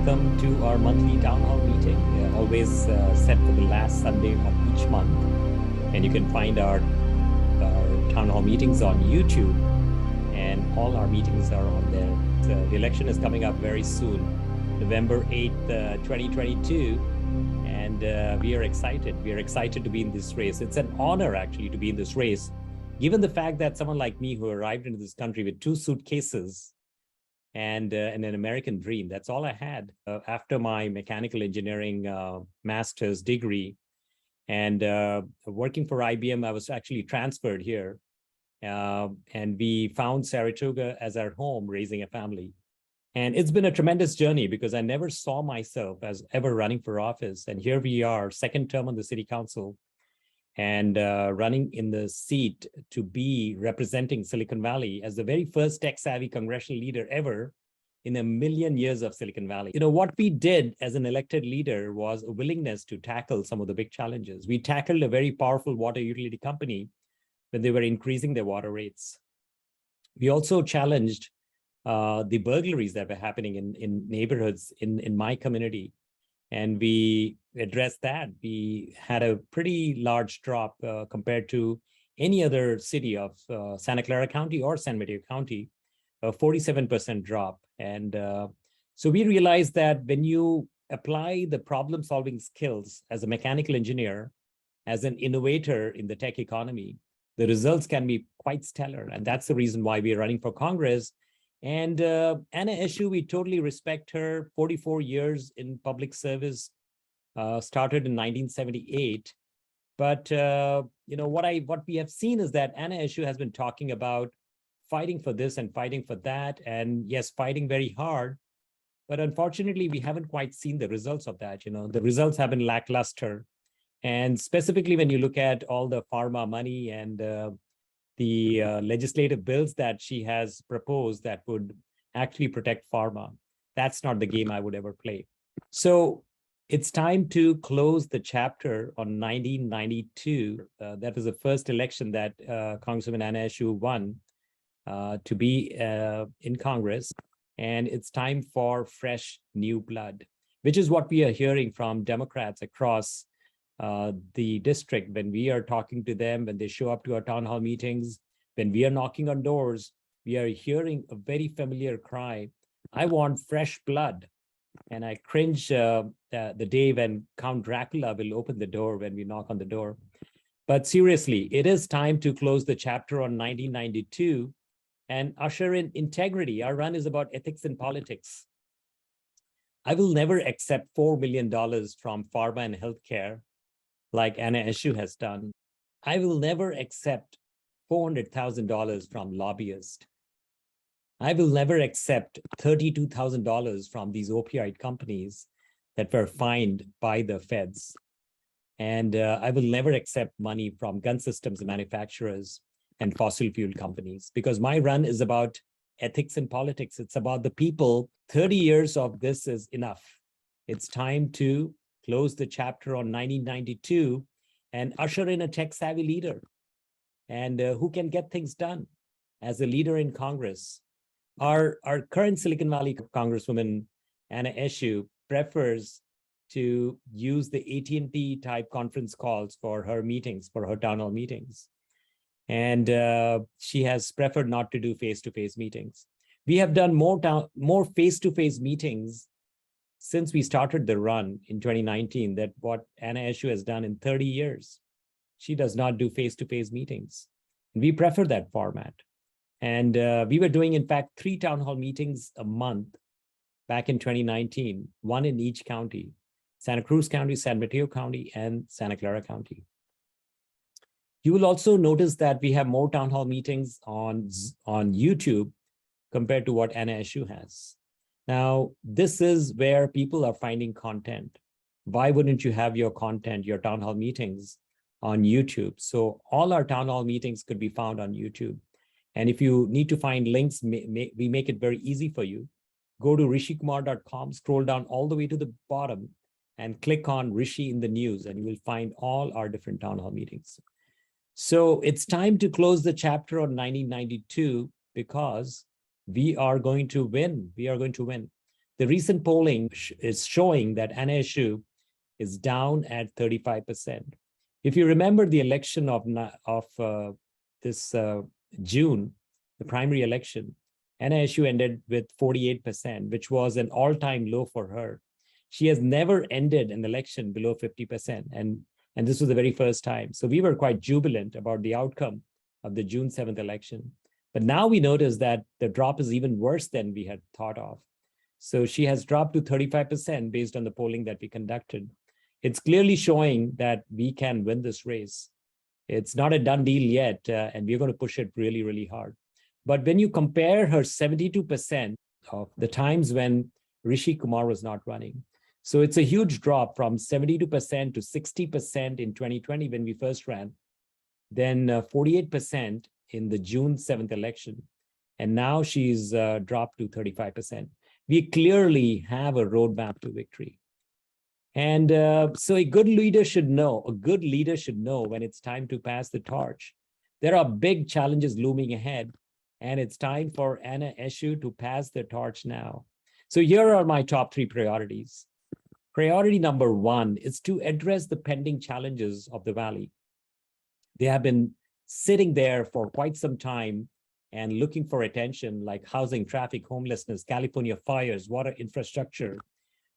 welcome to our monthly town hall meeting, always set for the last Sunday of each month. And you can find our town hall meetings on YouTube, and all our meetings are on there. The election is coming up very soon, November 8th, 2022. And we are excited. We are excited to be in this race. It's an honor, actually, to be in this race, given the fact that someone like me who arrived into this country with 2 suitcases and an American dream. That's all I had after my mechanical engineering master's degree. And working for IBM, I was actually transferred here. And we found Saratoga as our home, raising a family. And it's been a tremendous journey because I never saw myself as ever running for office. And here we are, second term on the city council, and running in the seat to be representing Silicon Valley as the very first tech-savvy congressional leader ever in a million years of Silicon Valley. You know, what we did as an elected leader was a willingness to tackle some of the big challenges. We tackled a very powerful water utility company when they were increasing their water rates. We also challenged the burglaries that were happening in neighborhoods in my community. And we addressed that. We had a pretty large drop compared to any other city of Santa Clara County or San Mateo County, a 47% drop. And so we realized that when you apply the problem-solving skills as a mechanical engineer, as an innovator in the tech economy, the results can be quite stellar. And that's the reason why we're running for Congress. And Anna Eshoo, we totally respect her. 44 years in public service, started in 1978. But you know, what we have seen is that Anna Eshoo has been talking about fighting for this and fighting for that, and yes, fighting very hard. But unfortunately, we haven't quite seen the results of that. You know, the results have been lackluster. And specifically, when you look at all the pharma money and the legislative bills that she has proposed that would actually protect pharma, that's not the game I would ever play. So it's time to close the chapter on 1992. That was the first election that Congresswoman Anna Eshoo won to be in Congress. And it's time for fresh new blood, which is what we are hearing from Democrats across the district. When we are talking to them, when they show up to our town hall meetings, when we are knocking on doors, we are hearing a very familiar cry, I want fresh blood. And I cringe the day when Count Dracula will open the door when we knock on the door. But seriously, it is time to close the chapter on 1992 and usher in integrity. Our run is about ethics and politics. I will never accept $4 million from pharma and healthcare like Anna Eshoo has done. I will never accept $400,000 from lobbyists. I will never accept $32,000 from these opioid companies that were fined by the feds. And I will never accept money from gun systems manufacturers and fossil fuel companies, because my run is about ethics and politics. It's about the people. 30 years of this is enough. It's time to close the chapter on 1992 and usher in a tech-savvy leader and who can get things done as a leader in Congress. Our current Silicon Valley Congresswoman, Anna Eshoo, prefers to use the AT&T type conference calls for her meetings, for her town hall meetings. And she has preferred not to do face-to-face meetings. We have done more face-to-face meetings since we started the run in 2019 that what Anna Eshoo has done in 30 years. She does not do face-to-face meetings. We prefer that format. And we were doing, in fact, 3 town hall meetings a month back in 2019, 1 in each county, Santa Cruz County, San Mateo County, and Santa Clara County. You will also notice that we have more town hall meetings on YouTube compared to what Anna Eshoo has. Now, this is where people are finding content. Why wouldn't you have your content, your town hall meetings on YouTube? So all our town hall meetings could be found on YouTube. And if you need to find links, we make it very easy for you. Go to rishikumar.com, scroll down all the way to the bottom and click on Rishi in the news, and you will find all our different town hall meetings. So it's time to close the chapter on 1992 because we are going to win. We are going to win. The recent polling is showing that Anna Eshoo is down at 35%. If you remember the election of this June, the primary election, Anna Eshoo ended with 48%, which was an all-time low for her. She has never ended an election below 50%, and this was the very first time. So we were quite jubilant about the outcome of the June 7th election. But now we notice that the drop is even worse than we had thought of. So she has dropped to 35% based on the polling that we conducted. It's clearly showing that we can win this race. It's not a done deal yet, and we're going to push it really, really hard. But when you compare her 72% of the times when Rishi Kumar was not running, so it's a huge drop from 72% to 60% in 2020 when we first ran, then 48% in the June 7th election, and now she's dropped to 35%. We clearly have a roadmap to victory. And so a good leader should know when it's time to pass the torch. There are big challenges looming ahead, and it's time for Anna Eshoo to pass the torch now. So here are my top 3 priorities. Priority number 1 is to address the pending challenges of the Valley. They have been sitting there for quite some time and looking for attention, like housing, traffic, homelessness, California fires, water infrastructure.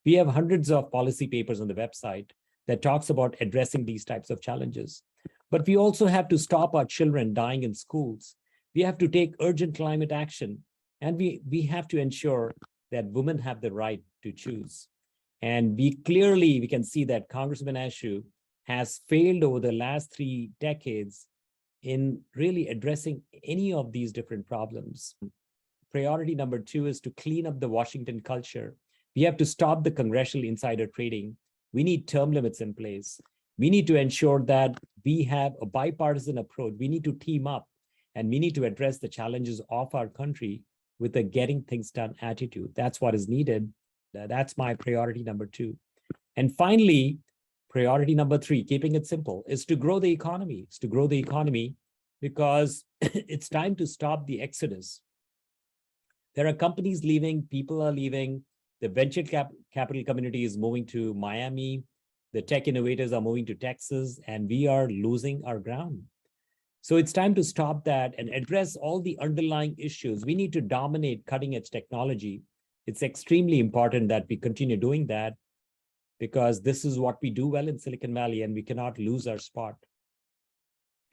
We have hundreds of policy papers on the website that talks about addressing these types of challenges. But we also have to stop our children dying in schools. We have to take urgent climate action, and we have to ensure that women have the right to choose. And we can see that Congressman Eshoo has failed over the last 3 decades in really addressing any of these different problems. Priority number 2 is to clean up the Washington culture. We have to stop the congressional insider trading. We need term limits in place. We need to ensure that we have a bipartisan approach. We need to team up, and we need to address the challenges of our country with a getting things done attitude. That's what is needed. That's my priority number 2. And finally, priority number 3, keeping it simple, is to grow the economy. It's to grow the economy because it's time to stop the exodus. There are companies leaving, people are leaving, the venture capital community is moving to Miami, the tech innovators are moving to Texas, and we are losing our ground. So it's time to stop that and address all the underlying issues. We need to dominate cutting-edge technology. It's extremely important that we continue doing that, because this is what we do well in Silicon Valley, and we cannot lose our spot.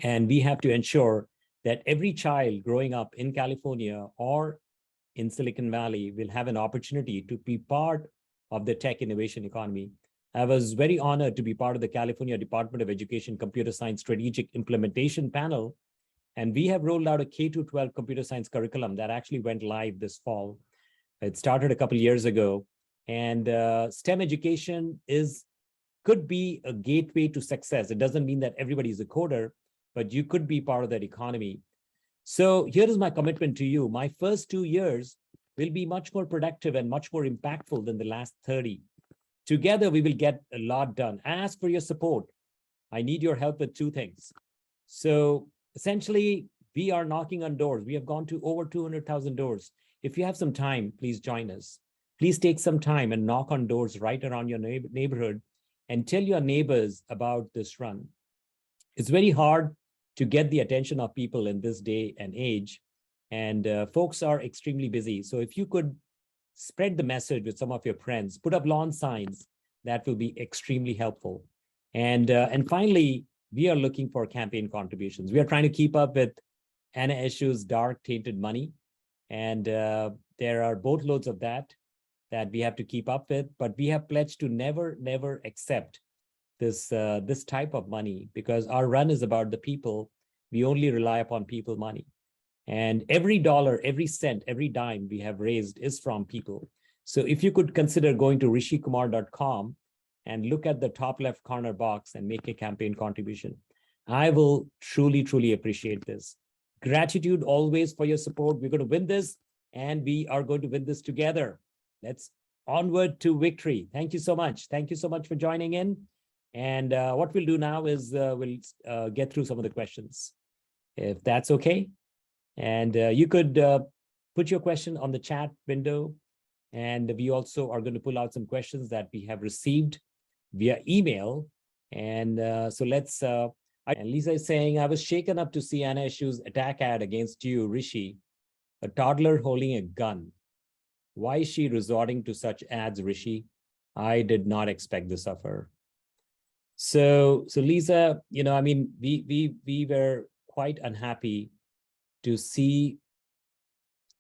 And we have to ensure that every child growing up in California or in Silicon Valley will have an opportunity to be part of the tech innovation economy. I was very honored to be part of the California Department of Education Computer Science Strategic Implementation Panel, and we have rolled out a K-12 computer science curriculum that actually went live this fall. It started a couple of years ago, and STEM education could be a gateway to success. It doesn't mean that everybody is a coder, but you could be part of that economy. So here is my commitment to you. My first 2 years will be much more productive and much more impactful than the last 30. Together, we will get a lot done. I ask for your support. I need your help with 2 things. So essentially, we are knocking on doors. We have gone to over 200,000 doors. If you have some time, please join us. Please take some time and knock on doors right around your neighborhood and tell your neighbors about this run. It's very hard to get the attention of people in this day and age, and folks are extremely busy. So if you could spread the message with some of your friends, put up lawn signs, that will be extremely helpful. And finally, we are looking for campaign contributions. We are trying to keep up with Anna Eshoo's dark tainted money. And there are boatloads of that we have to keep up with, but we have pledged to never accept this type of money, because our run is about the people. We only rely upon people money. And every dollar, every cent, every dime we have raised is from people. So if you could consider going to rishikumar.com and look at the top left corner box and make a campaign contribution, I will truly appreciate this. Gratitude always for your support. We're going to win this, and we are going to win this together. Let's onward to victory. Thank you so much. Thank you so much for joining in. And what we'll do now is we'll get through some of the questions, if that's okay. And you could put your question on the chat window, And we also are going to pull out some questions that we have received via email. And so let's, and Lisa is saying, I was shaken up to see Anna Eshoo's attack ad against you, Rishi, a toddler holding a gun. Why is she resorting to such ads, Rishi? I did not expect this of her. So Lisa, I mean, we were quite unhappy to see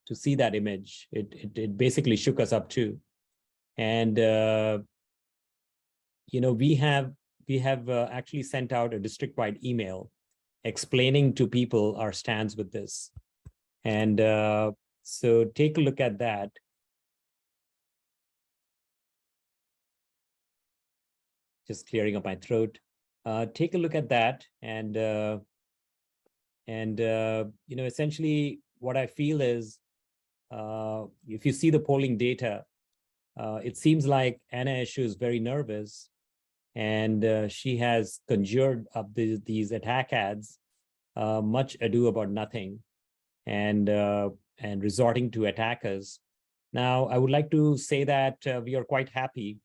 that image. It basically shook us up too. And we have actually sent out a district-wide email explaining to people our stance with this. And so take a look at that. Just clearing up my throat. Take a look at that, and essentially what I feel is, if you see the polling data, it seems like Anna Eshoo is very nervous, and she has conjured up these attack ads, much ado about nothing, and resorting to attack us. Now, I would like to say that we are quite happy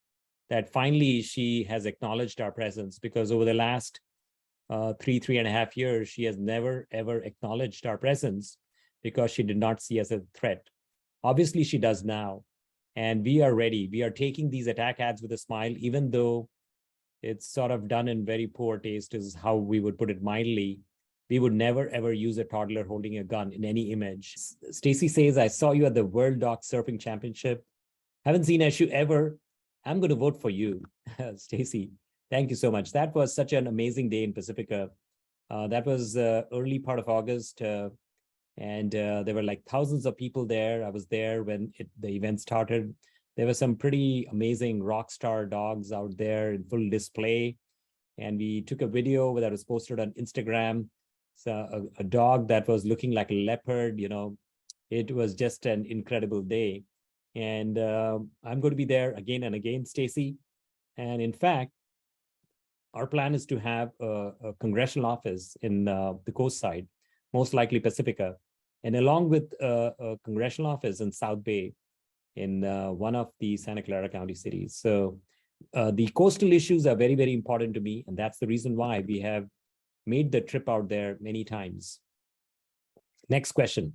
that finally she has acknowledged our presence, because over the last 3.5 years, she has never, ever acknowledged our presence because she did not see us as a threat. Obviously, she does now. And we are ready. We are taking these attack ads with a smile, even though it's sort of done in very poor taste, is how we would put it mildly. We would never, ever use a toddler holding a gun in any image. Stacy says, I saw you at the World Dog Surfing Championship. Haven't seen Eshoo ever. I'm going to vote for you. Stacy, thank you so much. That was such an amazing day in Pacifica. That was early part of August. And there were like thousands of people there. I was there when the event started. There were some pretty amazing rock star dogs out there in full display. And we took a video that was posted on Instagram. So a dog that was looking like a leopard, it was just an incredible day. And I'm going to be there again and again, Stacy. And in fact, our plan is to have a congressional office in the coast side, most likely Pacifica, and along with a congressional office in South Bay in one of the Santa Clara County cities. So the coastal issues are very, very important to me. And that's the reason why we have made the trip out there many times. Next question.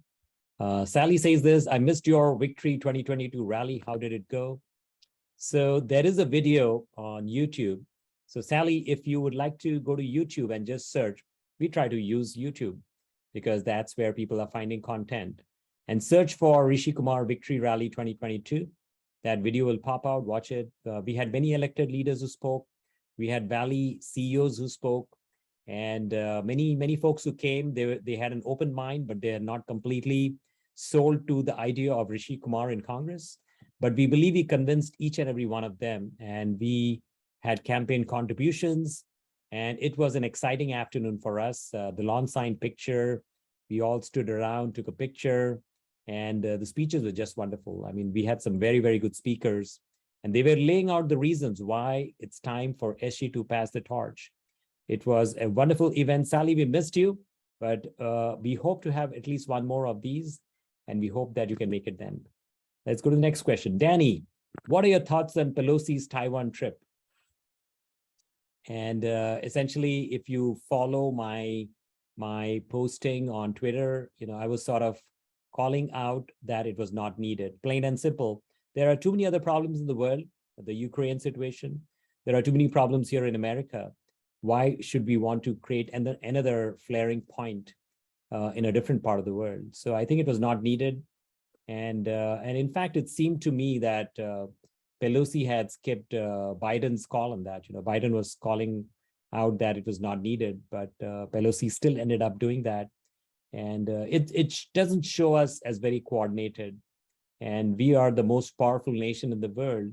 Sally says this, I missed your Victory 2022 rally. How did it go? So there is a video on YouTube. So Sally, if you would like to go to YouTube and just search, we try to use YouTube because that's where people are finding content, and search for Rishi Kumar Victory Rally 2022. That video will pop out, watch it. We had many elected leaders who spoke. We had Valley CEOs who spoke, and many folks who came. They had an open mind, but they are not completely sold to the idea of Rishi Kumar in Congress. But we believe we convinced each and every one of them, and we had campaign contributions, and it was an exciting afternoon for us. The lawn sign picture, we all stood around, took a picture, and the speeches were just wonderful. I mean, we had some very, very good speakers, and they were laying out the reasons why it's time for Eshoo to pass the torch. It was a wonderful event. Sally, we missed you, but we hope to have at least one more of these, and we hope that you can make it then. Let's go to the next question. Danny, what are your thoughts on Pelosi's Taiwan trip? And essentially, if you follow my posting on Twitter, I was sort of calling out that it was not needed, plain and simple. There are too many other problems in the world, the Ukraine situation. There are too many problems here in America. Why should we want to create another flaring point in a different part of the world? So I think it was not needed. And in fact, it seemed to me that Pelosi had skipped Biden's call on that. Biden was calling out that it was not needed, but Pelosi still ended up doing that. And it doesn't show us as very coordinated. And we are the most powerful nation in the world.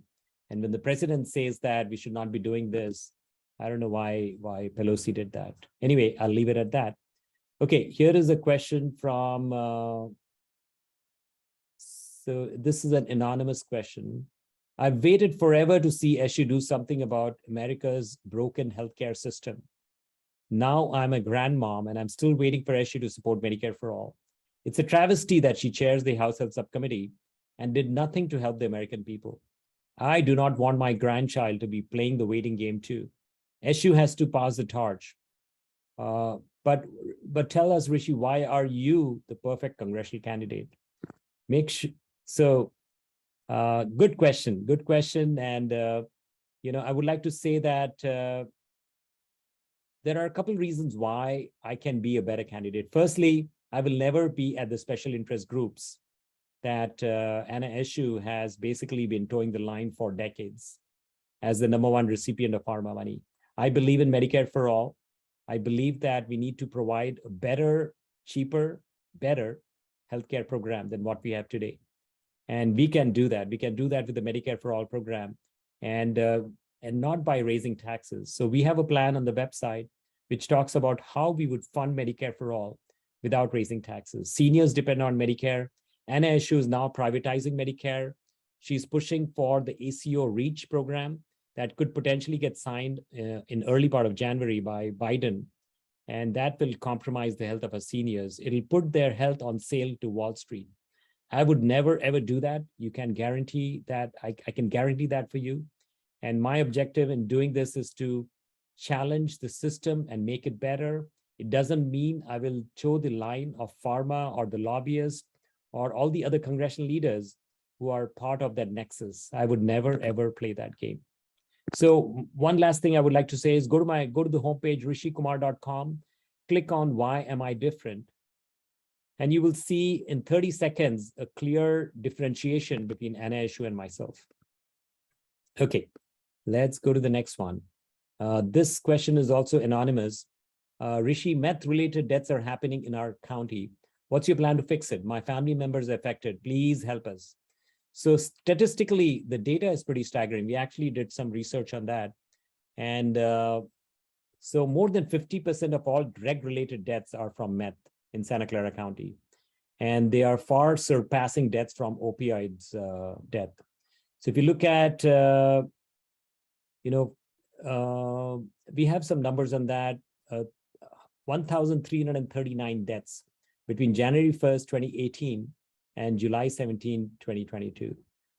And when the president says that we should not be doing this, I don't know why Pelosi did that. Anyway, I'll leave it at that. Okay, here is a question from, so this is an anonymous question. I've waited forever to see Eshoo do something about America's broken healthcare system. Now I'm a grandmom and I'm still waiting for Eshoo to support Medicare for all. It's a travesty that she chairs the House Health Subcommittee and did nothing to help the American people. I do not want my grandchild to be playing the waiting game too. Eshoo has to pass the torch. But tell us, Rishi, why are you the perfect congressional candidate? Good question. And, I would like to say that there are a couple of reasons why I can be a better candidate. Firstly, I will never be at the special interest groups that Anna Eshoo has basically been towing the line for decades as the #1 recipient of Pharma money. I believe in Medicare for all. I believe that we need to provide a better, cheaper, better healthcare program than what we have today. And we can do that. We can do that with the Medicare for all program and not by raising taxes. So we have a plan on the website which talks about how we would fund Medicare for all without raising taxes. Seniors depend on Medicare. Anna Eshoo is now privatizing Medicare. She's pushing for the ACO REACH program that could potentially get signed in early part of January by Biden. And that will compromise the health of our seniors. It'll put their health on sale to Wall Street. I would never, ever do that. You can guarantee that. I can guarantee that for you. And my objective in doing this is to challenge the system and make it better. It doesn't mean I will toe the line of Pharma or the lobbyists or all the other congressional leaders who are part of that nexus. I would never, ever play that game. So one last thing I would like to say is go to the homepage, rishikumar.com, click on Why Am I Different? And you will see in 30 seconds a clear differentiation between Anna Eshoo and myself. Okay, let's go to the next one. This question is also anonymous. Rishi, meth-related deaths are happening in our county. What's your plan to fix it? My family members are affected. Please help us. So statistically, the data is pretty staggering. We actually did some research on that. And so more than 50% of all drug-related deaths are from meth in Santa Clara County. And they are far surpassing deaths from opioids death. So if you look at, we have some numbers on that, 1,339 deaths between January 1st, 2018 and July 17, 2022.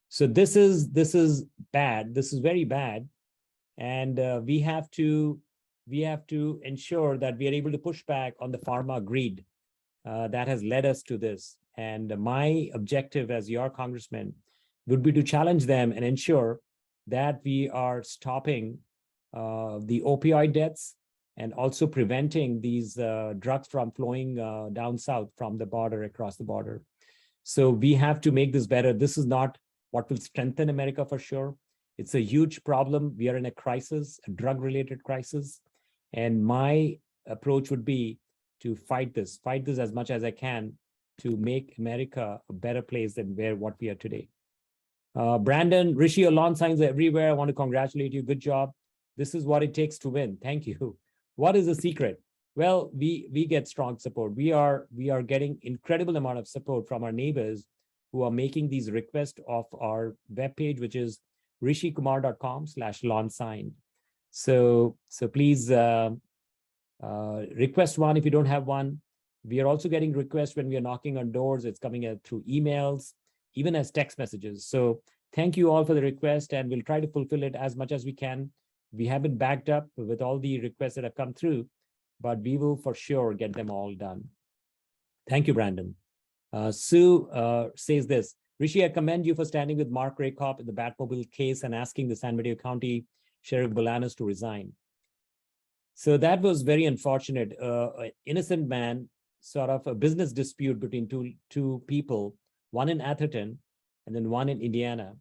So this is bad. This is very bad. And we have to ensure that we are able to push back on the pharma greed that has led us to this. And my objective as your congressman would be to challenge them and ensure that we are stopping the opioid deaths and also preventing these drugs from flowing down south from the border, across the border. So we have to make this better. This is not what will strengthen America for sure. It's a huge problem. We are in a crisis, a drug-related crisis. And my approach would be to fight this as much as I can to make America a better place than what we are today. Brandon, Rishi, your lawn signs are everywhere. I want to congratulate you. Good job. This is what it takes to win. Thank you. What is the secret? Well, we get strong support. We are getting incredible amount of support from our neighbors who are making these requests of our webpage, which is rishikumar.com/lawn sign. So please request one if you don't have one. We are also getting requests when we are knocking on doors. It's coming through emails, even as text messages. So thank you all for the request, and we'll try to fulfill it as much as we can. We haven't backed up with all the requests that have come through, but we will for sure get them all done. Thank you, Brandon. Sue says this: Rishi, I commend you for standing with Mark Rakoff in the Batmobile case and asking the San Mateo County Sheriff Bolanos to resign. So that was very unfortunate. An innocent man, sort of a business dispute between two people, one in Atherton and then one in Indiana.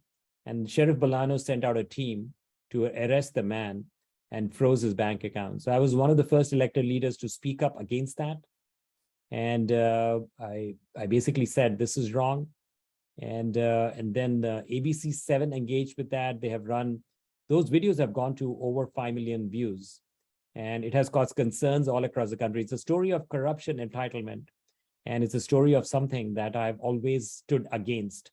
And Sheriff Bolanos sent out a team to arrest the man and froze his bank account. So I was one of the first elected leaders to speak up against that. And I basically said, this is wrong. And then ABC 7 engaged with that. They have run, those videos have gone to over 5 million views. And it has caused concerns all across the country. It's a story of corruption, entitlement. And it's a story of something that I've always stood against.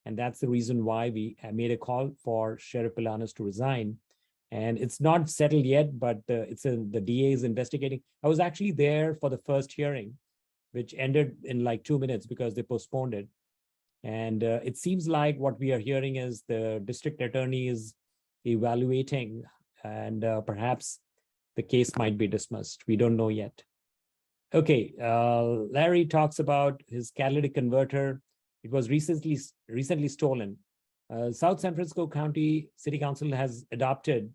And that's the reason why we made a call for Sheriff Bolanos to resign. And it's not settled yet, but the DA is investigating. I was actually there for the first hearing, which ended in like 2 minutes because they postponed it. And it seems like what we are hearing is the district attorney is evaluating, and perhaps the case might be dismissed. We don't know yet. Okay, Larry talks about his catalytic converter. It was recently stolen. South San Francisco County City Council has adopted,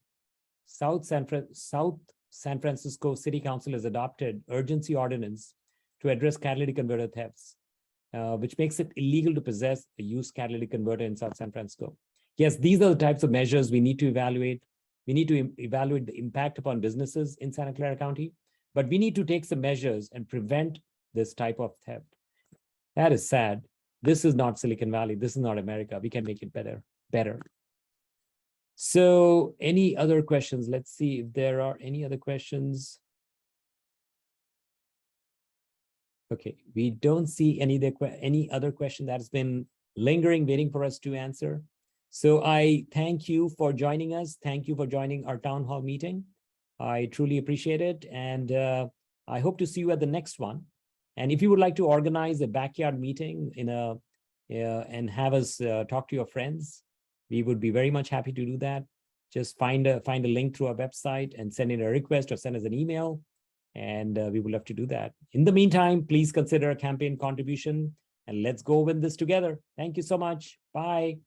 South San Francisco City Council has adopted urgency ordinance to address catalytic converter thefts, which makes it illegal to possess a used catalytic converter in South San Francisco. Yes, these are the types of measures we need to evaluate. We need to evaluate the impact upon businesses in Santa Clara County, but we need to take some measures and prevent this type of theft. That is sad. This is not Silicon Valley. This is not America. We can make it better. So any other questions? Let's see if there are any other questions. Okay, we don't see any other question that's been lingering, waiting for us to answer. So I thank you for joining us. Thank you for joining our town hall meeting. I truly appreciate it. And I hope to see you at the next one. And if you would like to organize a backyard meeting and have us talk to your friends, we would be very much happy to do that. Just find a link through our website and send in a request or send us an email. And we would love to do that. In the meantime, please consider a campaign contribution and let's go win this together. Thank you so much. Bye.